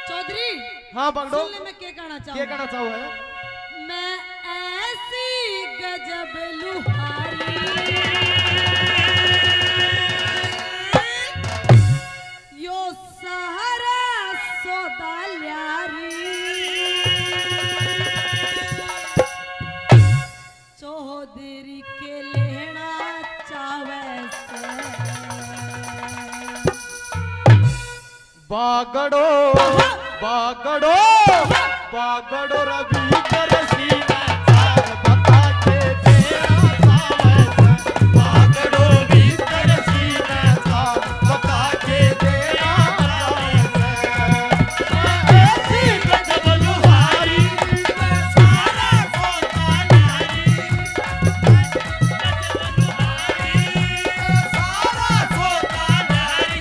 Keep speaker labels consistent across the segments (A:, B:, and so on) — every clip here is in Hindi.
A: चौधरी
B: हाँ बंडो
A: मैं क्या कहना
B: चाहूँ है
A: मैं ऐसी गजब लुहारी यो सहारा सौदा ल्यारी चौधरी के लेना चावे से
B: बागड़ो बागड़ो बागड़ो रवि करसी साल बता के तेरा सावे बागड़ो रवि करसी साल बता के तेरा सावे ऐसी गजब लुहारी सारा सोता नारी सारा सोता नारी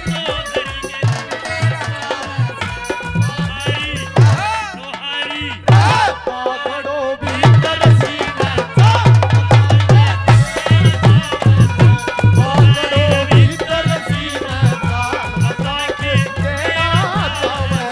B: बागड़ो भी करसी बागड़ो भी करसी बता के तेरा सावे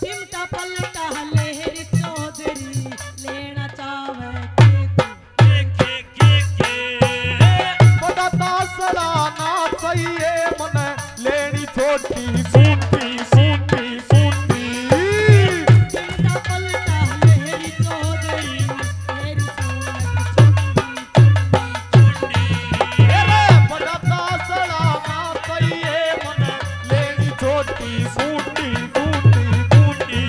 A: चिमटा पलटा लहर चौधरी लेना चावे
B: बड़ा सड़ाना चाहिए मन लेनी छोटी सूटी सूटी सूटी
A: चिमटा पलटा लहर चौधरी तेरी सूरत चुंडी
B: बड़ा सड़ाना चाहिए मन लेनी छोटी सूटी सूटी सूटी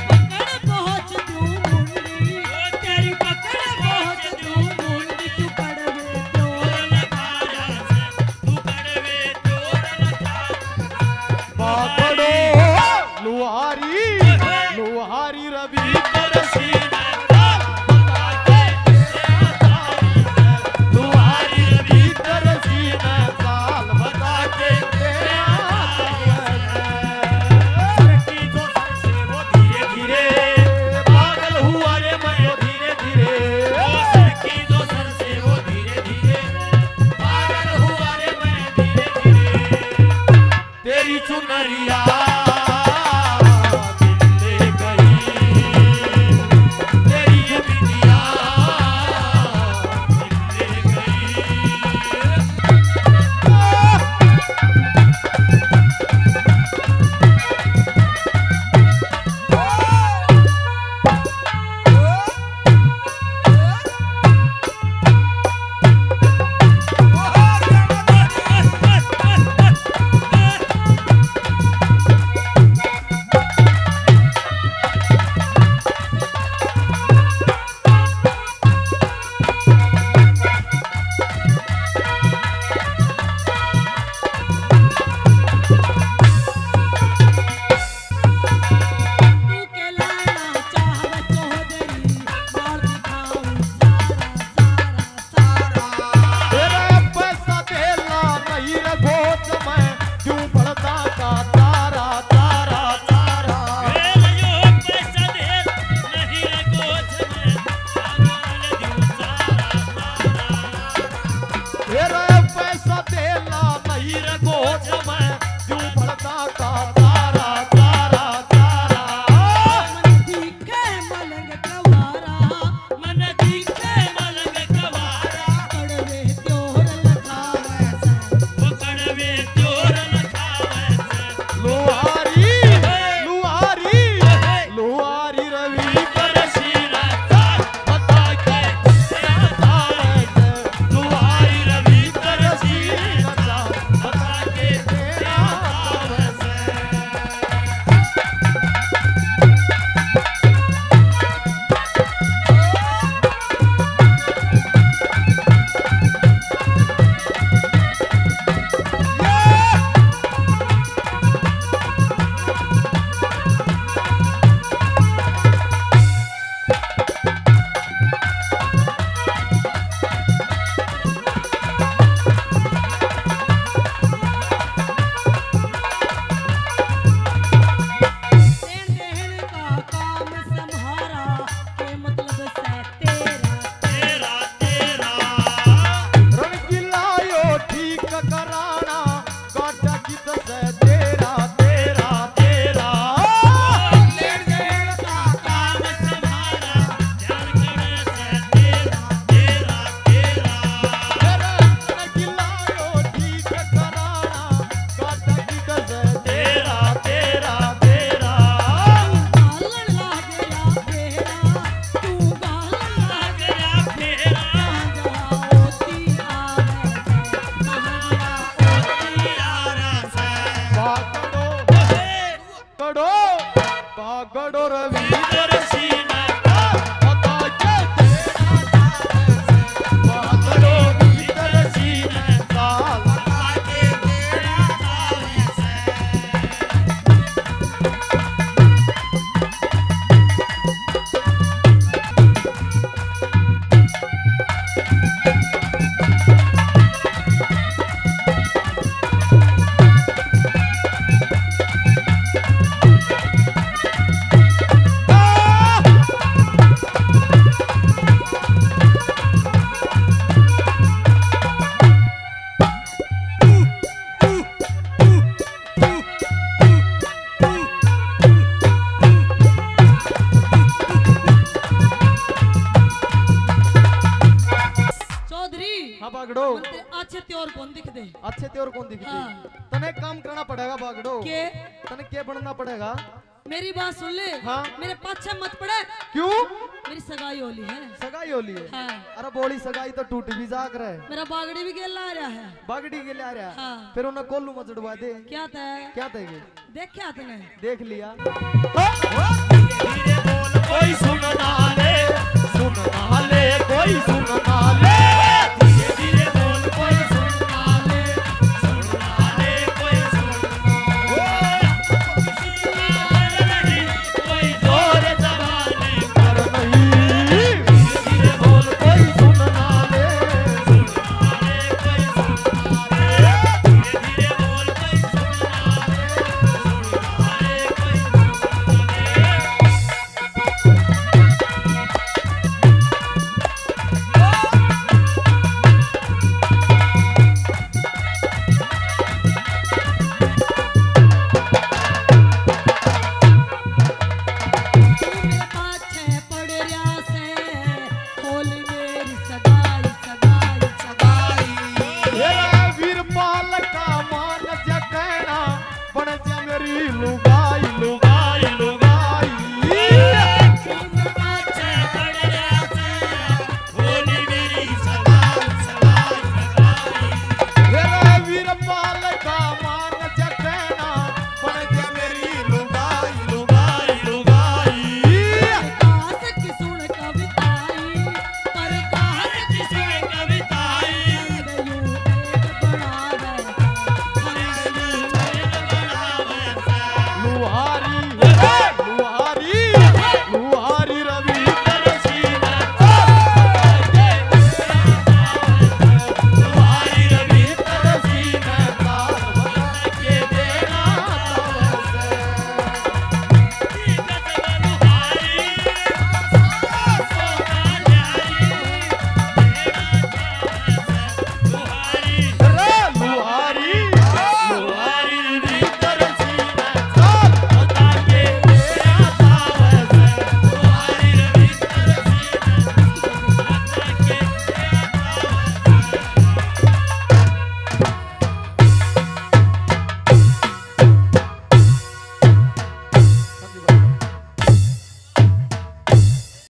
A: पकड़ पहुंच दूं मुंडी तेरी पकड़ पहुंच दूं मुंडी तू कड़वे चोर लगाया से तू कड़वे चोर लगाया
B: बागड़ो लुहारी लुहारी रवि करसी लुहारी रवि करसी साल बता के तेरा सरकी जो सर से वो धीरे धीरे पागल हुआ रे मैं धीरे धीरे सरकी जो सर से वो धीरे धीरे पागल हुआ रे मैं धीरे धीरे तेरी चुनरिया दिल ले गई तेरी बिटिया दिल ले
A: तू के लाना चाहवे चौधरी मार दिखाऊं सारा
B: तेरा पैसा देला नहीं रे घोच में क्यों बढ़ता का तारा तारा तारा तेरा पैसा देला नहीं रे घोच में क्यों बढ़ता का तारा तारा तारा
A: मन दिखे मलंग कवारा मन दिखे मलंग कवारा कड़वे त्योर लगावे से वो कड़वे त्योर लगावे से
B: लुहारी लुहारी लुहारी रवि करसी बता के तेरा सावे लुहारी रवि करसी बता के तेरा सावे
C: बागड़ो रवि
B: सीना
C: बता के तेरा बागड़ो भीतर सीना ताल हाँ बागड़ो
A: अच्छे त्योर कौन दिख दे
C: अच्छे त्योर कौन दिखते
A: हाँ।
C: तने काम करना पड़ेगा बागड़ो
A: के
C: तने क्या बनना पड़ेगा
A: मेरी बात सुन ले
C: हाँ।
A: मेरे पाछे मत पड़े
C: क्यों
A: मेरी सगाई होली है
C: सगाई होली है
A: हाँ।
C: अरे बोली सगाई तो टूट भी जाग रहा है
A: मेरा बागड़ी भी गेला आ रहा है
C: बागड़ी के लिए आ रहा
A: हाँ।
C: फिर उन्हें कोल्लू मचड़वा दे
A: क्या तय
C: क्या देंगे
A: देखा तूने
C: देख लिया
B: धीरे बोल कोई सुनना ले कोई सुनना ले धीरे धीरे बोल कोई सुनना ले कोई कोई जोर जवानी
C: कर नहीं
B: धीरे बोल कोई
C: सुनना ले
B: कोई सुनना ले धीरे बोल कोई सुनना
A: मेरे पाछे पड़ रहा से होली मेरी सगाई सगाई सगाई
C: वीरपाल का मान जा कहना बन जा मेरी लुगाई